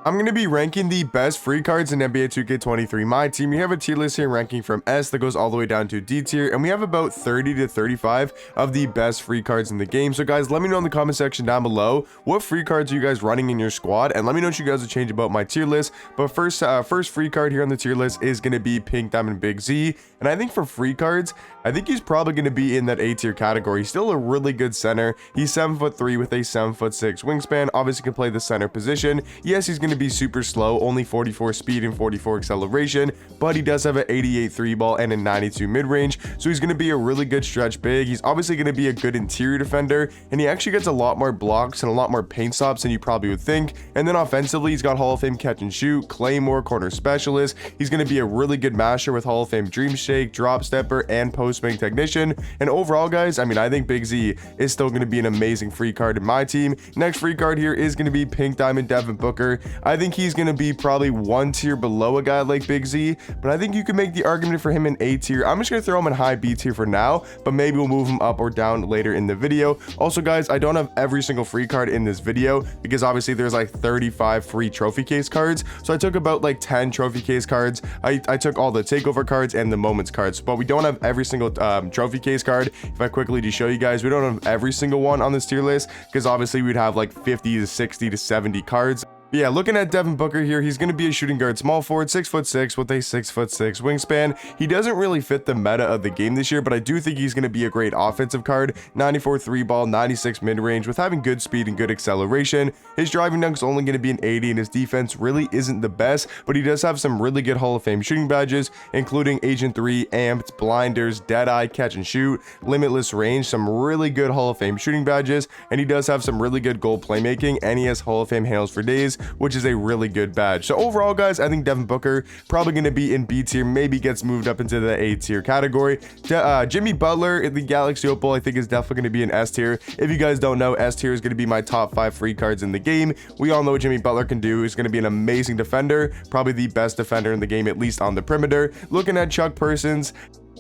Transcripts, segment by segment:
I'm going to be ranking the best free cards in NBA 2K23 My Team. We have a tier list here ranking from S that goes all the way down to D tier, and we have about 30 to 35 of the best free cards in the game. So guys, let me know in the comment section down below what free cards are you guys running in your squad, and let me know what you guys would change about my tier list. But first free card here on the tier list is going to be Pink Diamond Big Z, and I think for free cards, I think he's probably going to be in that A tier category. He's still a really good center. He's 7'3" with a 7'6" wingspan. Obviously can play the center position. Yes, he's going to be super slow, only 44 speed and 44 acceleration, but he does have an 88 3 ball and a 92 mid-range, so he's going to be a really good stretch big. He's obviously going to be a good interior defender, and he actually gets a lot more blocks and a lot more paint stops than you probably would think. And then offensively, he's got Hall of Fame catch and shoot, Claymore, corner specialist. He's going to be a really good masher with Hall of Fame dream shake, drop stepper, and post bank technician. And overall, guys, I mean, I think Big Z is still going to be an amazing free card in my team. Next free card here is going to be Pink Diamond Devin Booker. I think he's going to be probably one tier below a guy like Big Z, but I think you can make the argument for him in A tier. I'm just going to throw him in high B tier for now, but maybe we'll move him up or down later in the video. Also, guys, I don't have every single free card in this video because obviously there's like 35 free trophy case cards, so I took about like 10 trophy case cards. I took all the takeover cards and the moments cards, but we don't have every single trophy case card. If I quickly just show you guys, we don't have every single one on this tier list because obviously we'd have like 50 to 60 to 70 cards. Yeah, looking at Devin Booker here, he's going to be a shooting guard, small forward, 6'6" with a 6'6" wingspan. He doesn't really fit the meta of the game this year, but I do think he's going to be a great offensive card. 94 3 ball, 96 mid range with having good speed and good acceleration. His driving dunk's only going to be an 80, and his defense really isn't the best, but he does have some really good Hall of Fame shooting badges, including Agent 3, Amped, Blinders, Deadeye, Catch and Shoot, Limitless Range, some really good Hall of Fame shooting badges, and he does have some really good goal playmaking, and he has Hall of Fame Hails for Days, which is a really good badge. So overall, guys, I think Devin Booker probably going to be in B tier, maybe gets moved up into the A tier category. Jimmy Butler in the Galaxy Opal, I think, is definitely going to be an S tier. If you guys don't know, S tier is going to be my top 5 free cards in the game. We all know what Jimmy Butler can do. He's going to be an amazing defender, probably the best defender in the game, at least on the perimeter. Looking at Chuck Persons,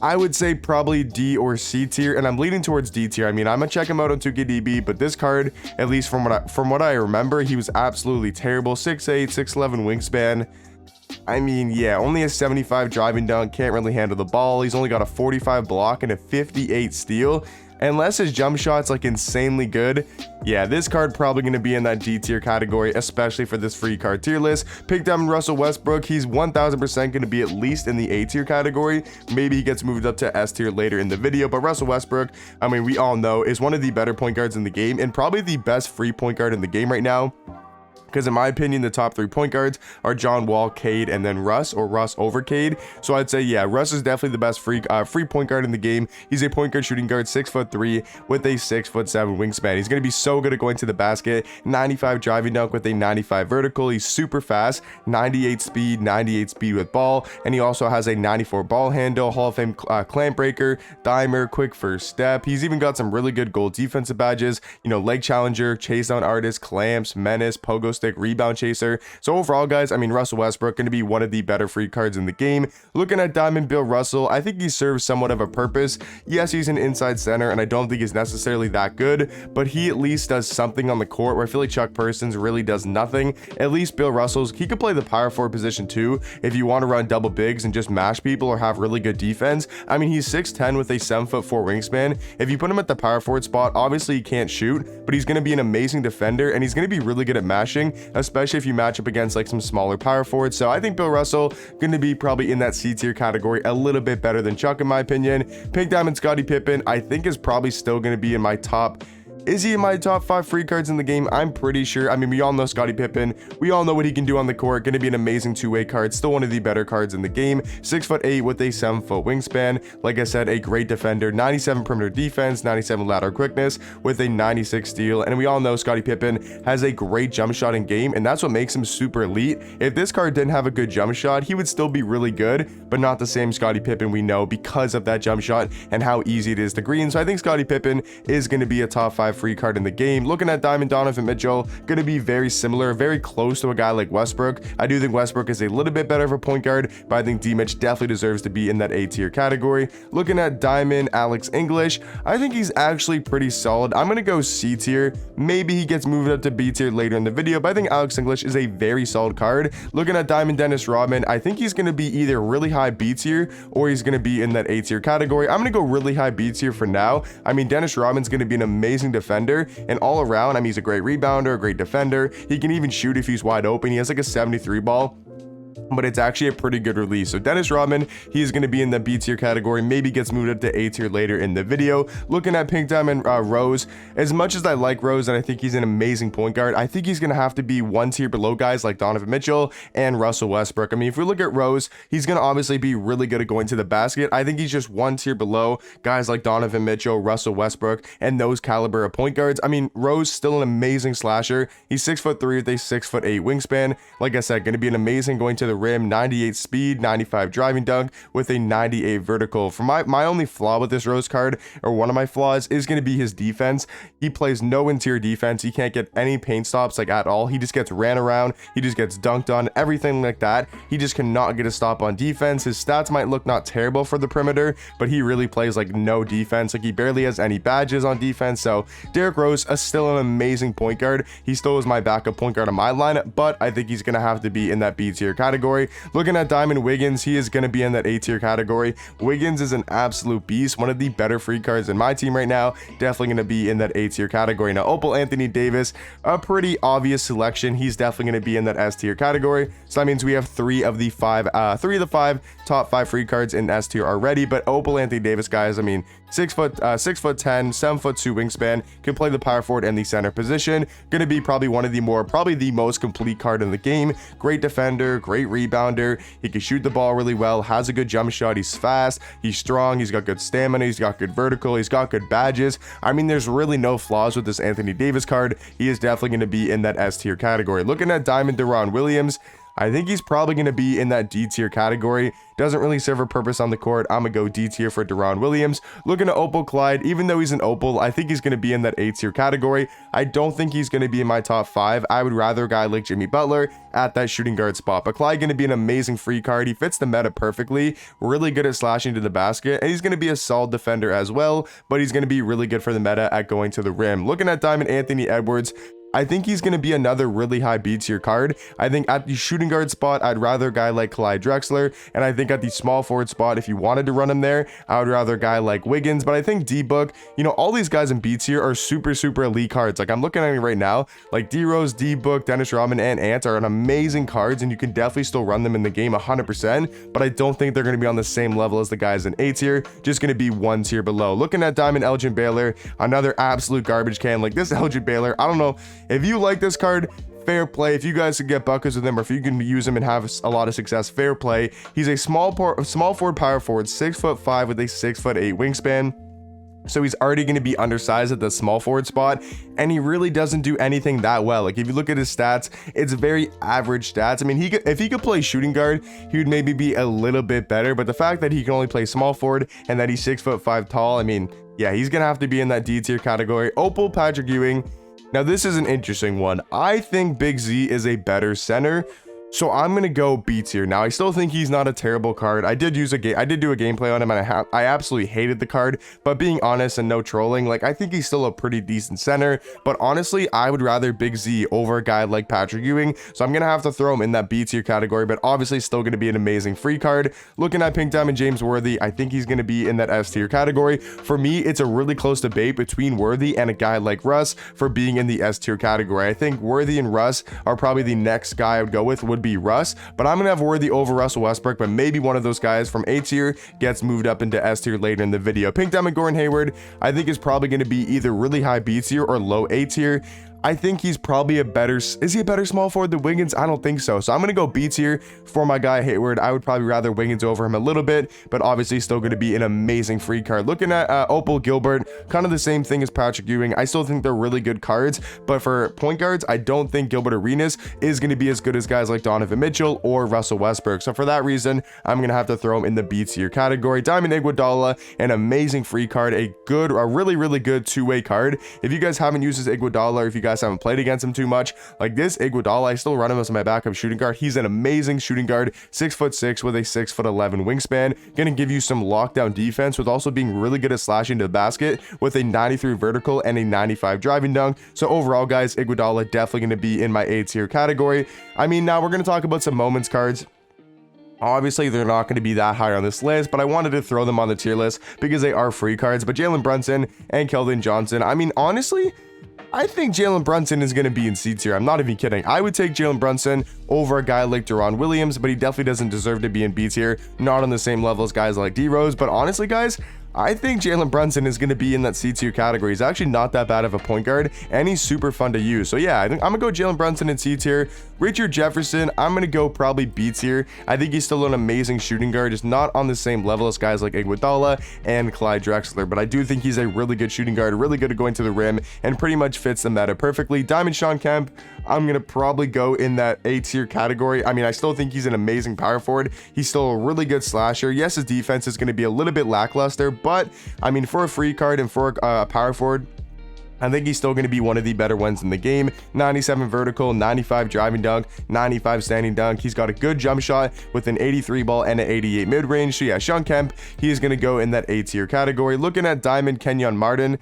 I would say probably D or C tier, and I'm leaning towards D tier. I mean, I'm gonna check him out on 2KDB, but this card, at least from what I remember, he was absolutely terrible. 6'8", 6'11" wingspan. I mean, yeah, only a 75 driving dunk, can't really handle the ball. He's only got a 45 block and a 58 steal. Unless his jump shot's like insanely good, yeah, this card probably going to be in that D tier category, especially for this free card tier list. Pick Diamond Russell Westbrook, he's 1000% going to be at least in the A tier category. Maybe he gets moved up to S tier later in the video, but Russell Westbrook, I mean, we all know, is one of the better point guards in the game and probably the best free point guard in the game right now. Because in my opinion, the top 3 point guards are John Wall, Cade, and then Russ, or Russ over Cade. So I'd say, yeah, Russ is definitely the best free point guard in the game. He's a point guard shooting guard, 6'3" with a 6'7" wingspan. He's going to be so good at going to the basket. 95 driving dunk with a 95 vertical. He's super fast, 98 speed with ball, and he also has a 94 ball handle, Hall of Fame clamp breaker, dimer, quick first step. He's even got some really good goal defensive badges, you know, leg challenger, chase down artist, clamps, menace, pogo stick, rebound chaser. So overall, guys, I mean, Russell Westbrook going to be one of the better free cards in the game. Looking at Diamond Bill Russell, I think he serves somewhat of a purpose. Yes, he's an inside center, and I don't think he's necessarily that good, but he at least does something on the court where I feel like Chuck Persons really does nothing. At least Bill Russell's, he could play the power forward position too if you want to run double bigs and just mash people or have really good defense. I mean, he's 6'10" with a 7'4" wingspan. If you put him at the power forward spot, obviously he can't shoot, but he's going to be an amazing defender, and he's going to be really good at mashing, especially if you match up against like some smaller power forwards. So I think Bill Russell going to be probably in that C tier category, a little bit better than Chuck in my opinion. Pink Diamond Scottie Pippen, I think, is probably still going to be in my top. Is he in my top 5 free cards in the game? I'm pretty sure. I mean, we all know Scottie Pippen. We all know what he can do on the court. Going to be an amazing two-way card. Still one of the better cards in the game. 6'8" with a 7' wingspan. Like I said, a great defender. 97 perimeter defense, 97 lateral quickness with a 96 steal. And we all know Scottie Pippen has a great jump shot in game, and that's what makes him super elite. If this card didn't have a good jump shot, he would still be really good, but not the same Scottie Pippen we know because of that jump shot and how easy it is to green. So I think Scottie Pippen is going to be a top 5 5 free card in the game. Looking at Diamond Donovan Mitchell, going to be very similar, very close to a guy like Westbrook. I do think Westbrook is a little bit better of a point guard, but I think D-Mitch definitely deserves to be in that A tier category. Looking at Diamond Alex English, I think he's actually pretty solid. I'm going to go C tier. Maybe he gets moved up to B tier later in the video, but I think Alex English is a very solid card. Looking at Diamond Dennis Rodman, I think he's going to be either really high B tier or he's going to be in that A tier category. I'm going to go really high B tier for now. I mean, Dennis Rodman's going to be an amazing defender, and all around, I mean, he's a great rebounder, a great defender. He can even shoot if he's wide open. He has like a 73 ball, but it's actually a pretty good release. So Dennis Rodman, he is going to be in the B tier category, maybe gets moved up to A tier later in the video. Looking at Pink Diamond Rose, as much as I like Rose and I think he's an amazing point guard, I think he's going to have to be one tier below guys like Donovan Mitchell and Russell Westbrook. I mean, if we look at Rose, he's going to obviously be really good at going to the basket. I think he's just one tier below guys like Donovan Mitchell, Russell Westbrook, and those caliber of point guards. I mean, Rose still an amazing slasher. He's 6'3" with a 6'8" wingspan. Like I said, going to be an amazing going to the rim, 98 speed, 95 driving dunk with a 98 vertical. For my only flaw with this Rose card, or one of my flaws, is going to be his defense. He plays no interior defense. He can't get any paint stops like at all. He just gets ran around. He just gets dunked on, everything like that. He just cannot get a stop on defense. His stats might look not terrible for the perimeter, but he really plays like no defense. Like he barely has any badges on defense. So Derrick Rose is still an amazing point guard. He still is my backup point guard on my lineup, but I think he's going to have to be in that B tier category. Looking at Diamond Wiggins, he is going to be in that A tier category. Wiggins is an absolute beast, one of the better free cards in my team right now. Definitely going to be in that A tier category. Now, Opal Anthony Davis, a pretty obvious selection. He's definitely going to be in that S tier category. So that means we have three of the five top 5 free cards in S tier already. But Opal Anthony Davis, guys, I mean, 6'10", 7'2" wingspan, can play the power forward and the center position. Going to be probably probably the most complete card in the game. Great defender, great rebounder. He can shoot the ball really well, has a good jump shot. He's fast, he's strong, he's got good stamina, he's got good vertical, he's got good badges. I mean, there's really no flaws with this Anthony Davis card. He is definitely going to be in that S tier category. Looking at Diamond Deron Williams, I think he's probably going to be in that D tier category. Doesn't really serve a purpose on the court. I'm going to go D tier for Deron Williams. Looking at Opal Clyde, even though he's an Opal, I think he's going to be in that A tier category. I don't think he's going to be in my top 5. I would rather a guy like Jimmy Butler at that shooting guard spot. But Clyde going to be an amazing free card. He fits the meta perfectly. Really good at slashing to the basket. And he's going to be a solid defender as well. But he's going to be really good for the meta at going to the rim. Looking at Diamond Anthony Edwards, I think he's going to be another really high B tier card. I think at the shooting guard spot, I'd rather a guy like Clyde Drexler. And I think at the small forward spot, if you wanted to run him there, I would rather a guy like Wiggins. But I think D-Book, you know, all these guys in B tier are super elite cards. Like I'm looking at it right now, like D-Rose, D-Book, Dennis Rodman, and Ant are an amazing cards, and you can definitely still run them in the game 100%. But I don't think they're going to be on the same level as the guys in A tier, just going to be one tier below. Looking at Diamond Elgin Baylor, another absolute garbage can. Like this Elgin Baylor, I don't know. If you like this card, fair play. If you guys can get buckets with him, or if you can use him and have a lot of success, fair play. He's a small forward, power forward, 6'5" with a 6'8" wingspan. So he's already going to be undersized at the small forward spot, and he really doesn't do anything that well. Like if you look at his stats, it's very average stats. I mean, if he could play shooting guard, he would maybe be a little bit better, but the fact that he can only play small forward and that he's 6'5" tall, I mean, yeah, he's going to have to be in that D tier category. Opal Patrick Ewing. Now, this is an interesting one. I think Big Z is a better center, so I'm going to go B tier. Now, I still think he's not a terrible card. I did do a gameplay on him, and I absolutely hated the card, but being honest and no trolling, like, I think he's still a pretty decent center, but honestly, I would rather Big Z over a guy like Patrick Ewing, so I'm going to have to throw him in that B tier category, but obviously still going to be an amazing free card. Looking at Pink Diamond James Worthy, I think he's going to be in that S tier category. For me, it's a really close debate between Worthy and a guy like Russ for being in the S tier category. I think Worthy and Russ are probably the next guy I would go with, would be Russ, but I'm gonna have Worthy over Russell Westbrook, but maybe one of those guys from A tier gets moved up into S tier later in the video. Pink Diamond Gordon Hayward, I think is probably going to be either really high B tier or low A tier. I think he's probably is he a better small forward than Wiggins? I don't think so. So I'm going to go B tier for my guy Hayward. I would probably rather Wiggins over him a little bit, but obviously still going to be an amazing free card. Looking at Opal, Gilbert, kind of the same thing as Patrick Ewing. I still think they're really good cards, but for point guards, I don't think Gilbert Arenas is going to be as good as guys like Donovan Mitchell or Russell Westbrook. So for that reason, I'm going to have to throw him in the B tier category. Diamond Iguodala, an amazing free card, a really good two-way card. If you guys haven't used this Iguodala, or if you guys haven't played against him too much, like this Iguodala, I still run him as my backup shooting guard. He's an amazing shooting guard, 6'6" with a 6'11" wingspan, gonna give you some lockdown defense with also being really good at slashing to the basket with a 93 vertical and a 95 driving dunk. So overall, guys, Iguodala definitely gonna be in my A tier category. I mean, now we're gonna talk about some moments cards. Obviously, they're not going to be that high on this list, but I wanted to throw them on the tier list because they are free cards. But Jalen Brunson and Keldon Johnson, I mean, honestly, I think Jalen Brunson is going to be in C tier. I'm not even kidding. I would take Jalen Brunson over a guy like Deron Williams, but he definitely doesn't deserve to be in B tier. Not on the same level as guys like D Rose. But honestly, guys, I think Jalen Brunson is going to be in that C tier category. He's actually not that bad of a point guard, and he's super fun to use. So yeah, I think I'm going to go Jalen Brunson in C tier. Richard Jefferson, I'm going to go probably B tier. I think he's still an amazing shooting guard, just not on the same level as guys like Iguodala and Clyde Drexler, but I do think he's a really good shooting guard, really good at going to the rim, and pretty much fits the meta perfectly. Diamond Sean Kemp, I'm going to probably go in that A tier category. I mean, I still think he's an amazing power forward. He's still a really good slasher. Yes, his defense is going to be a little bit lackluster, but I mean, for a free card and for a power forward, I think he's still going to be one of the better ones in the game. 97 vertical, 95 driving dunk, 95 standing dunk. He's got a good jump shot with an 83 ball and an 88 mid-range. So yeah, Sean Kemp, he is going to go in that A tier category. Looking at Diamond Kenyon Martin,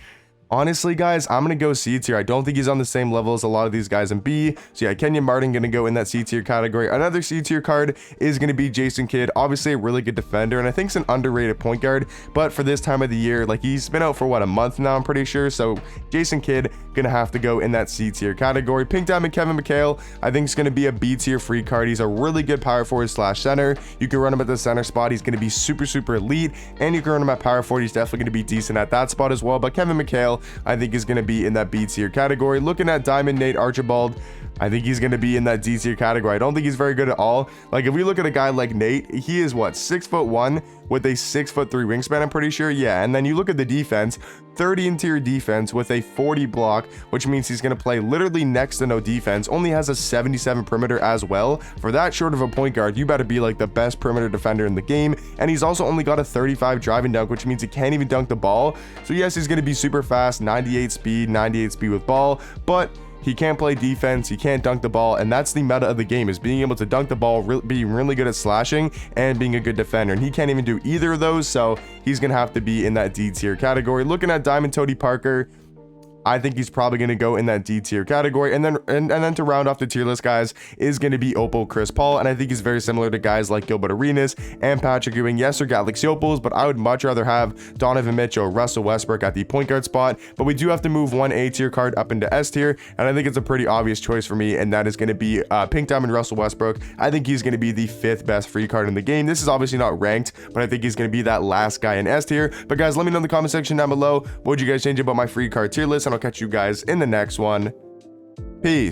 honestly, guys, I'm going to go C tier. I don't think he's on the same level as a lot of these guys in B. So yeah, Kenyon Martin going to go in that C tier category. Another C tier card is going to be Jason Kidd. Obviously a really good defender, and I think it's an underrated point guard. But for this time of the year, like he's been out for what, a month now, I'm pretty sure. So Jason Kidd going to have to go in that C tier category. Pink Diamond Kevin McHale, I think it's going to be a B tier free card. He's a really good power forward slash center. You can run him at the center spot. He's going to be super elite, and you can run him at power forward. He's definitely going to be decent at that spot as well. But Kevin McHale, I think is going to be in that B tier category. Looking at Diamond Nate Archibald, I think he's going to be in that D tier category. I don't think he's very good at all. Like if we look at a guy like Nate, he is what, 6'1" with a 6'3" wingspan, I'm pretty sure. Yeah, and then you look at the defense, 30 interior defense with a 40 block, which means he's going to play literally next to no defense. Only has a 77 perimeter as well. For that short of a point guard, you better be like the best perimeter defender in the game. And he's also only got a 35 driving dunk, which means he can't even dunk the ball. So yes, he's going to be super fast, 98 speed with ball, but he can't play defense, he can't dunk the ball, and that's the meta of the game, is being able to dunk the ball, being really good at slashing, and being a good defender, and he can't even do either of those, so he's gonna have to be in that D tier category. Looking at Diamond Tony Parker, I think he's probably going to go in that D tier category. And then to round off the tier list, guys, is going to be Opal Chris Paul. And I think he's very similar to guys like Gilbert Arenas and Patrick Ewing. Yes, they're Galaxy Opals, but I would much rather have Donovan Mitchell, Russell Westbrook at the point guard spot. But we do have to move one A tier card up into S tier. And I think it's a pretty obvious choice for me. And that is going to be Pink Diamond Russell Westbrook. I think he's going to be the 5th best free card in the game. This is obviously not ranked, but I think he's going to be that last guy in S tier. But guys, let me know in the comment section down below, what would you guys change about my free card tier list? And I'll catch you guys in the next one. Peace.